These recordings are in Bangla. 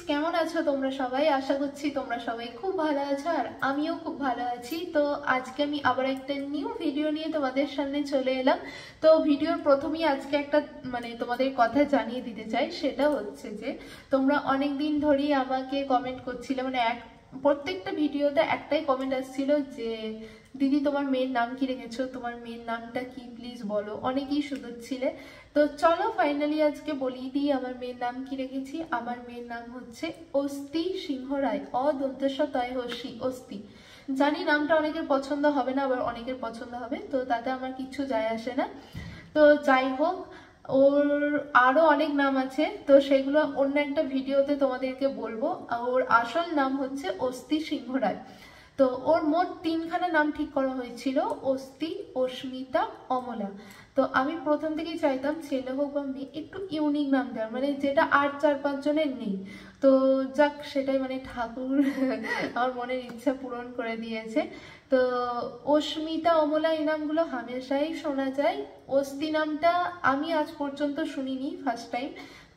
কেমন আছো তোমরা সবাই? আশা করছি তোমরা সবাই খুব ভালো আছো আর আমিও খুব ভালো আছি। তো আজকে আমি আবার একটা নিউ ভিডিও নিয়ে তোমাদের সামনে চলে এলাম। তো ভিডিওর প্রথমেই আজকে একটা তোমাদের কথা জানিয়ে দিতে চাই, সেটা হচ্ছে যে তোমরা অনেক দিন ধরেই আমাকে কমেন্ট করছিলে, প্রত্যেকটা ভিডিওতে একটাই কমেন্ট আসছিল যে দিদি তোমার মেয়ের নাম কি রেখেছো, তোমার মেয়ের নামটা কি প্লিজ বলো। অনেকেই শুধুচ্ছিলে, তো চলো ফাইনালি আজকে বলিয়ে দিই আমার মেয়ের নাম কি রেখেছি। আমার মেয়ের নাম হচ্ছে অস্তি সিংহ রায়, অদন্তস্ব তয় হর্ষি অস্তি। জানি নামটা অনেকের পছন্দ হবে না, আবার অনেকের পছন্দ হবে, তো তাতে আমার কিচ্ছু যায় আসে না। তো যাই হোক, ওর আরো অনেক নাম আছে, তো সেগুলো অন্য একটা ভিডিওতে তোমাদেরকে বলবো। ওর আসল নাম হচ্ছে অস্তি সিংহ রায়। তো ওর মোট 3খানা নাম ঠিক করা হয়েছিল, অস্তি, অস্মিতা, অমলা। তো আমি প্রথম থেকেই চাইতাম ছেলে হোক বা মেয়ে একটু ইউনিক নাম দেওয়ার, যেটা আর 4-5 জনের নেই। তো যাক, সেটাই ঠাকুর আমার মনের ইচ্ছা পূরণ করে দিয়েছে। তো অস্মিতা, অমলা এই নামগুলো হামেশাই শোনা যায়। অস্তি নামটা আমি আজ পর্যন্ত শুনিনি, ফার্স্ট টাইম।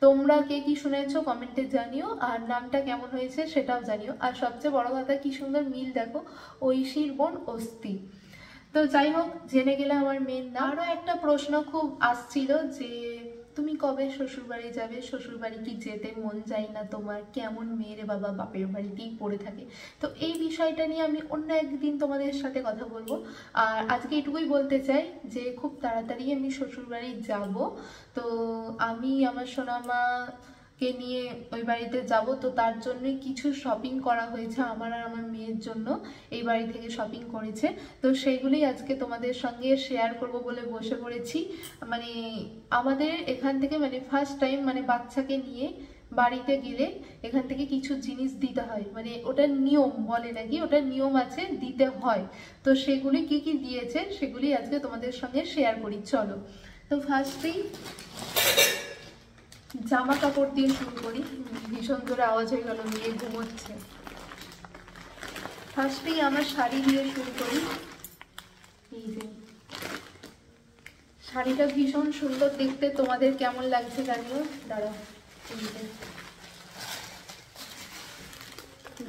তোমরা কে কি শুনেছো কমেন্টে জানিও, আর নামটা কেমন হয়েছে সেটাও জানিও। আর সবচেয়ে বড় কথা, কি সুন্দর মিল দেখো, ঐশীর বোন অস্তি। তো যাই হোক, জেনে গেলে আমার মেয়ের নাম। আরো একটা প্রশ্ন খুব আসছিল যে তুমি কবে শ্বশুর বাড়ি যাবে, শ্বশুর বাড়ি কি যেতে মন যায় না তোমার, কেমন মেয়েরে বাবা বাপের বাড়িতেই পড়ে থাকে। তো এই বিষয়টা নিয়ে আমি অন্য একদিন তোমাদের সাথে কথা বলবো। আর আজকে এটুকুই বলতে চাই যে খুব তাড়াতাড়ি আমি শ্বশুর বাড়ি যাব। তো আমি আমার সোনামা কে নিয়ে ওই বাড়িতে যাব, তো তার জন্যই কিছু শপিং করা হয়েছে আমার আর আমার মেয়ের জন্য। এই বাড়ি থেকে শপিং করেছে, তো সেইগুলোই আজকে তোমাদের সঙ্গে শেয়ার করব বলে বসে পড়েছি। আমাদের এখান থেকে ফার্স্ট টাইম বাচ্চাকে নিয়ে বাড়িতে গেলে এখান থেকে কিছু জিনিস দিতে হয়, ওটা নিয়ম বলে নাকি, ওটা নিয়ম আছে, দিতে হয়। তো সেগুলি কি কি দিয়েছে সেগুলি আজকে তোমাদের সঙ্গে শেয়ার করি, চলো। তো ফার্স্টেই জামা কাপড় দিয়ে শুরু করি। ভীষণ জোরে আওয়াজ হয়ে গেল, মেয়ে ঘুমোচ্ছে। ফার্স্টেই আমার শাড়ি দিয়ে শুরু করি। এই যে শাড়িটা ভীষণ সুন্দর দেখতে, তোমাদের কেমন লাগছে জানিও। দাঁড়াও,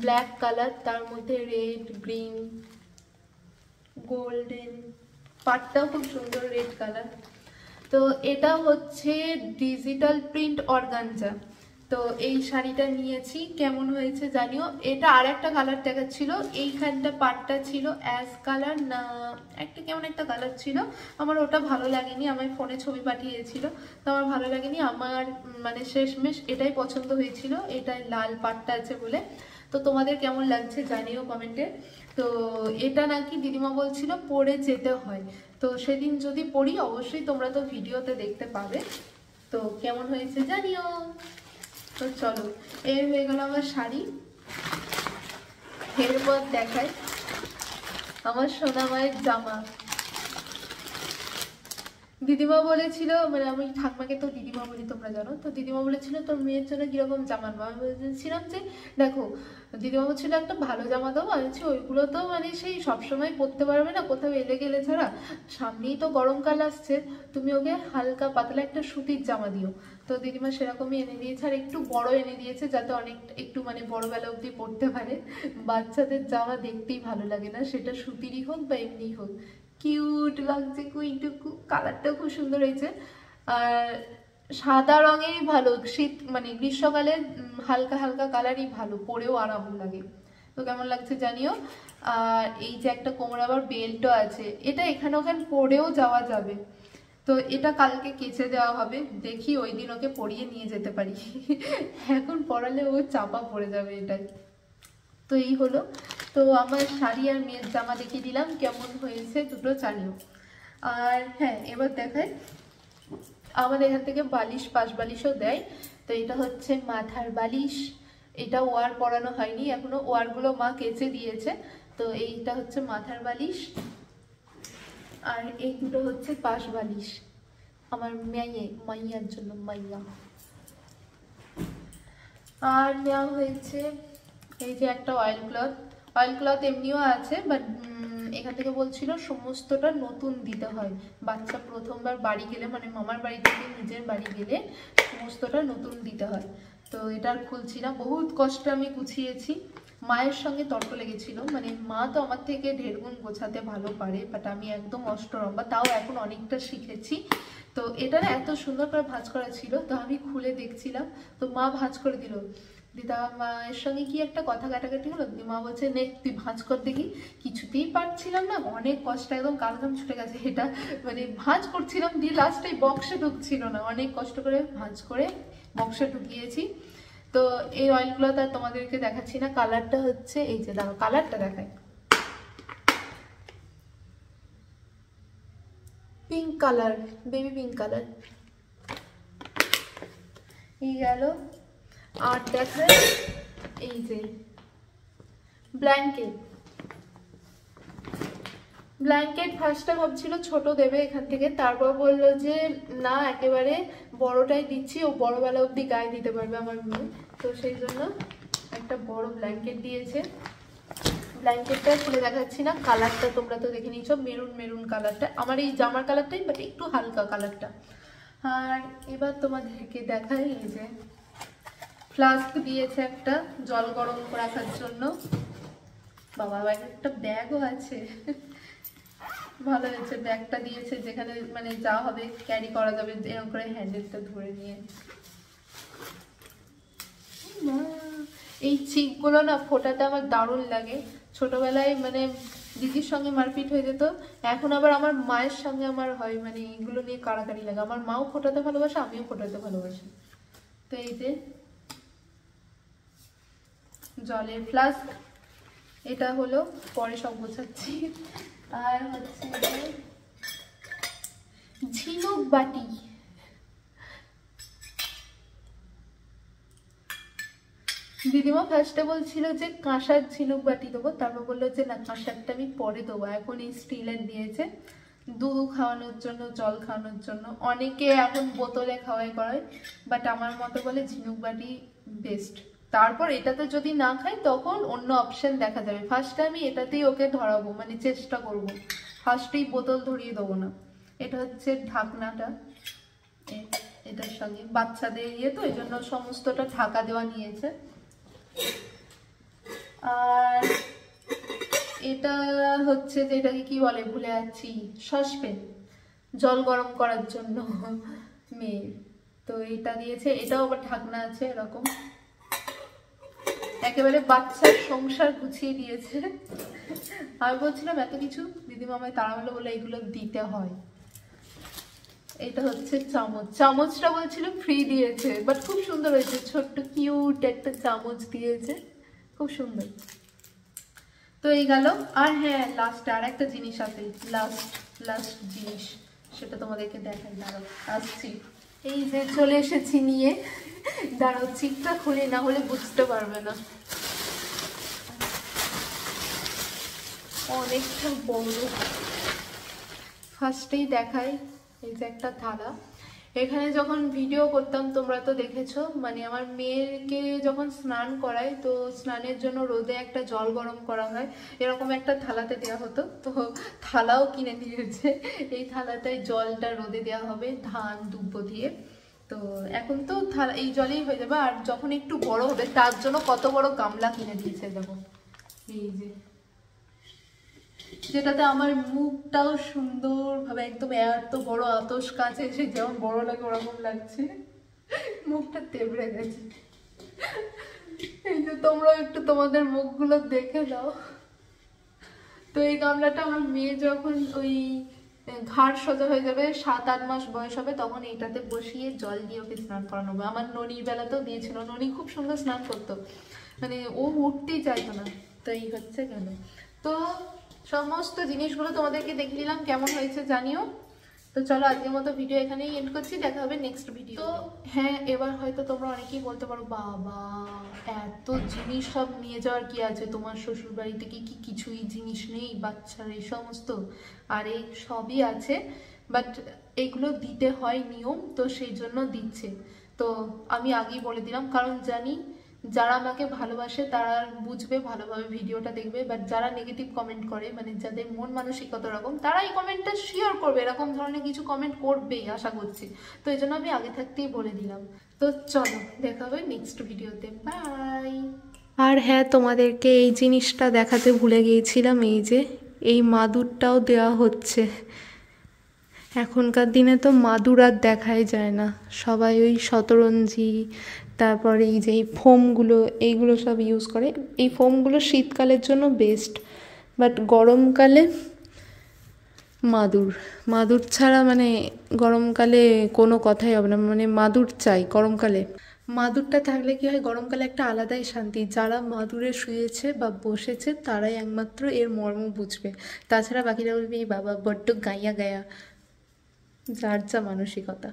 ব্ল্যাক কালার, তার মধ্যে রেড, গ্রিন, গোল্ডেন, পাটটাও খুব সুন্দর রেড কালার। তো এটা হচ্ছে ডিজিটাল প্রিন্ট অর্গানজা। তো এই শাড়িটা নিয়েছি, কেমন হয়েছে জানিও। এটা আর একটা কালার দেখাচ্ছিল, এইখানটা পাটটা ছিল অ্যাশ কালার না একটা কেমন একটা কালার ছিল, আমার ওটা ভালো লাগেনি। আমার ফোনে ছবি পাঠিয়েছিল, তো আমার ভালো লাগেনি। আমার শেষমেশ এটাই পছন্দ হয়েছিল, এটাই লাল পাটটা আছে বলে। তো তোমাদের কেমন লাগছে জানিও কমেন্টে। তো এটা নাকি দিদিমা বলছিল পরে যেতে হয়, তো সেদিন যদি পড়ি অবশ্যই তোমরা তো ভিডিওতে দেখতে পাবে। তো কেমন হয়েছে জানিও। তো চলো, এই হয়ে গেল আমার শাড়ি। এরপর দেখাই আমার সোনা মায়ের জামা। দিদিমা বলেছিল, আমি ঠাকমাকে তো দিদিমা বলি তোমরা জানো, তো দিদিমা বলেছিল তোর মেয়ের জন্য কিরকম জামা নেবো। আমি বলেছিলাম যে দেখো, দিদিমা বলছিল একটা ভালো জামা দেবো। আমি বলছি ওইগুলো তো সেই সবসময় পরতে পারবে না, কোথাও এলে গেলে ছাড়া। সামনেই তো গরমকাল আসছে, তুমি ওকে হালকা পাতলা একটা সুতির জামা দিও। তো দিদিমা সেরকমই এনে দিয়েছে, আর একটু বড় এনে দিয়েছে যাতে একটু বড়বেলা অবধি পরতে পারে। বাচ্চাদের জামা দেখতেই ভালো লাগে না, সেটা সুতিরই হোক বা এমনি হোক। কিউট লাগছে কুইটুকু, কালারটাও খুব সুন্দর হয়েছে। আর সাদা রঙেরই ভালো, শীত গ্রীষ্মকালে হালকা হালকা কালারই ভালো, পরেও আরাম লাগে। তো কেমন লাগছে জানিও। আর এই যে একটা কোমর আবার বেল্টও আছে, এটা এখানে ওখানে পরেও যাওয়া যাবে। তো এটা কালকে কেচে দেওয়া হবে, দেখি ওই দিন ওকে পরিয়ে নিয়ে যেতে পারি। এখন পরালে ও চাপা পড়ে যাবে এটাই। তো এই হলো, তো আমার শাড়ি আর মেয়ের জামা দেখিয়ে দিলাম, কেমন হয়েছে দুটো জানিও। আর হ্যাঁ, এবার দেখাই, আমাদের এখান থেকে বালিশ, পাশ বালিশও দেয়। তো এটা হচ্ছে মাথার বালিশ, এটা ওয়ার পরানো হয়নি এখনো, ওয়ারগুলো মা কেচে দিয়েছে। তো এইটা হচ্ছে মাথার বালিশ, আর এই দুটো হচ্ছে পাশ বালিশ আমার মাইয়ার জন্য, মাইয়া। আর নেওয়া হয়েছে এই যে একটা অয়েল ক্লথ। অয়েল ক্লথ এমনিও আছে, বাট এখান থেকে বলছিল সমস্তটা নতুন দিতে হয়। বাচ্চা প্রথমবার বাড়ি গেলে, মামার বাড়ি থেকে নিজের বাড়ি গেলে সমস্তটা নতুন দিতে হয়। তো এটা আর খুলছি না, বহুত কষ্টে আমি গুছিয়েছি। মায়ের সঙ্গে তর্ক লেগেছিল, মানে মা তো আমার থেকে 1.5 গুণ গোছাতে ভালো পারে, বাট আমি একদম অষ্টরম্বা, তাও এখন অনেকটা শিখেছি। তো এটা না এত সুন্দর করে ভাঁজ করা ছিল, তো আমি খুলে দেখছিলাম, তো মা ভাঁজ করে দিল। দিদা মায়ের সঙ্গে কি একটা কথা কাটাকাটি হলো, মা বলছে নে তুই ভাঁজ কর দেখি। কিছুতেই পারছিলাম না, অনেক কষ্ট, একদম কালঘাম ছুটে গেছে। এটা মানে ভাঁজ করছিলাম, দিয়ে লাস্টে বক্সে ঢুকছিল না, অনেক কষ্ট করে ভাঁজ করে বক্সে ঢুকিয়েছি। তো এই অয়েলগুলো তো তোমাদেরকে দেখাচ্ছি না। কালারটা হচ্ছে এই যে, দাঁড়াও কালারটা দেখাই, pink colour, baby pink colour. এই গেল। আর দেখাই এই যে ব্ল্যাঙ্কেট। ব্ল্যাঙ্কেট ফার্স্টে ভাবছিল ছোট দেবে এখান থেকে, তারপর বললো যে না একেবারে বড়টাই দিচ্ছি, ও বড়বেলা অবধি গায়ে দিতে পারবে আমার মেয়ে। তো সেই জন্য একটা বড় ব্ল্যাঙ্কেট দিয়েছে। ব্ল্যাঙ্কেটটা খুলে দেখাচ্ছি না, কালারটা তোমরা তো দেখে নিয়েছো, মেরুন মেরুন কালারটা, আমার এই জামার কালারটাই, বাট একটু হালকা কালারটা। আর এবার তোমাদেরকে দেখাই, এই যে ফ্লাস্ক দিয়েছে একটা জল গরম রাখার জন্য। বাবা একটা ব্যাগও আছে, ভালো হয়েছে ব্যাগটা দিয়েছে, যেখানে মানে যা হবে ক্যারি করা যাবে, এরকম করে হ্যান্ডেলটা ধরে নিয়ে। এই চিকগুলো না ফোটাতে আমার দারুণ লাগে। ছোটবেলায় মানে দিদির সঙ্গে মারপিট হয়ে যেত, এখন আবার আমার মায়ের সঙ্গে আমার হয়, মানে এগুলো নিয়ে কাড়াকাড়ি লাগে। আমার মাও ফোটাতে ভালোবাসে, আমিও ফোটাতে ভালোবাসি। তো এই যে জলের ফ্লাস্ক, এটা হলো, পরে সব গোছাচ্ছি। আর হচ্ছে ঝিনুক বাটি। দিদিমা ফার্স্টে বলছিল যে কাঁসার ঝিনুক বাটি দেবো, তারপর বললো যে না কাঁসারটা আমি পরে দেবো, এখন এই স্টিলের দিয়েছে, দুধ খাওয়ানোর জন্য, জল খাওয়ানোর জন্য। অনেকে এখন বোতলে খাওয়াই করায়, বাট আমার মতো বলে ঝিনুক বাটি বেস্ট। তারপর এটাতে যদি না খাই তখন অন্য অপশন দেখা যাবে, ফার্স্টে আমি এটাতেই ওকে ধরাবো, মানে চেষ্টা করব, ফার্স্টেই বোতল ধরিয়ে দেবো না। এটা হচ্ছে ঢাকনাটা, এটার সঙ্গে বাচ্চাদের ইয়ে তো এই জন্য সমস্তটা ঢাকা দেওয়া নিয়েছে। আর এটা হচ্ছে যে এটাকে কি বলে ভুলে যাচ্ছি, সসপ্যান, জল গরম করার জন্য মেয়ের। তো এটা দিয়েছে, এটাও আবার ঢাকনা আছে এরকম, একেবারে বাচ্চার সংসার গুছিয়ে দিয়েছে। আমি বলছিলাম এত কিছু, দিদিমা আমায় তাড়াহুড়ো বলে এগুলো দিতে হয়। এটা হচ্ছে চামচ, চামচটা বলছিল ফ্রি দিয়েছে, বাট খুব সুন্দর হয়েছে, ছোট্ট কিউট একটা চামচ দিয়েছে, খুব সুন্দর। তো এই গেল। আর হ্যাঁ লাস্ট আর একটা জিনিস আছে, লাস্ট জিনিস, সেটা তোমাদেরকে দেখাই, দাঁড়াও আসছি। এই যে চলে এসেছি নিয়ে, দাঁড়াও চিপটা খুলি, না হলে বুঝতে পারবে না, অনেকটা বড়। ফার্স্টেই দেখাই, এই যে একটা থালা। এখানে যখন ভিডিও করতাম তোমরা তো দেখেছো, মানে আমার মেয়েকে যখন স্নান করাই, তো স্নানের জন্য রোদে একটা জল গরম করা হয়, এরকম একটা থালাতে দেওয়া হতো। তো থালাও কিনে দিয়েছে, এই থালাটায় জলটা রোদে দেওয়া হবে ধান দুব্ব দিয়ে। তো এখন তো থালা এই জলেই হয়ে যাবে, আর যখন একটু বড় হবে তার জন্য কত বড় গামলা কিনে দিয়েছে দেখো, এই যে, যেটাতে আমার মুখটাও সুন্দরভাবে একদম এত বড় আতস কাছে এসে যেমন বড় লাগে ওরকম লাগছে, মুখটা তেবড়ে গেছে। এই যে তোমরা একটু তোমাদের মুখগুলো দেখে দাও। তো এই গামলাটা আমার মেয়ে যখন ওই ঘাড় সোজা হয়ে যাবে, 7-8 মাস বয়স হবে, তখন এইটাতে বসিয়ে জল দিয়ে ওকে স্নান করানো হবে। আমার ননির বেলাতেও দিয়েছিল, ননি খুব সুন্দর স্নান করতো, মানে ও উঠতেই চাইতো না। তো এই হচ্ছে কেন। তো সমস্ত জিনিসগুলো তোমাদেরকে দেখিয়ে দিলাম, কেমন হয়েছে জানিও। তো চলো আজকের মতো ভিডিও এখানেই এন্ড করছি, দেখা হবে নেক্সট ভিডিও। তো হ্যাঁ, এবার হয়তো তোমরা অনেকেই বলতে পারো বাবা এত জিনিস সব নিয়ে যাওয়ার কি আছে, তোমার শ্বশুর বাড়ি থেকে কি কিছুই জিনিস নেই বাচ্চার এই সমস্ত? আর এই সবই আছে, বাট এগুলো দিতে হয় নিয়ম, তো সেই জন্য দিচ্ছে। তো আমি আগেই বলে দিলাম, কারণ জানি যারা আমাকে ভালোবাসে তারা বুঝবে, ভালোভাবে ভিডিওটা দেখবে, বাট যারা নেগেটিভ কমেন্ট করে, মানে যাদের মন মানসিকতা রকম, তারা এই কমেন্টটা শিওর করবে, এরকম ধরনের কিছু কমেন্ট করবেই আশা করছি। তো এই জন্য আমি আগে থাকতেই বলে দিলাম। তো চলো, দেখা হবে নেক্সট ভিডিওতে, বাই। আর হ্যাঁ, তোমাদেরকে এই জিনিসটা দেখাতে ভুলে গিয়েছিলাম, এই যে এই মাদুরটাও দেওয়া হচ্ছে। এখনকার দিনে তো মাদুর আর দেখাই যায় না, সবাই ওই শতরঞ্জি, তারপরে এই যে এই ফোমগুলো, এইগুলো সব ইউজ করে। এই ফোমগুলো শীতকালের জন্য বেস্ট, বাট গরমকালে মাদুর, মাদুর ছাড়া মানে গরমকালে কোনো কথাই হবে না, মানে মাদুর চাই গরমকালে। মাদুরটা থাকলে কি হয়, গরমকালে একটা আলাদাই শান্তি। যারা মাদুরে শুয়েছে বা বসেছে তারাই একমাত্র এর মর্ম বুঝবে, তাছাড়া বাকিরা বলবে এই বাবা বড্ড গাইয়া গায়া, যার যা মানসিকতা।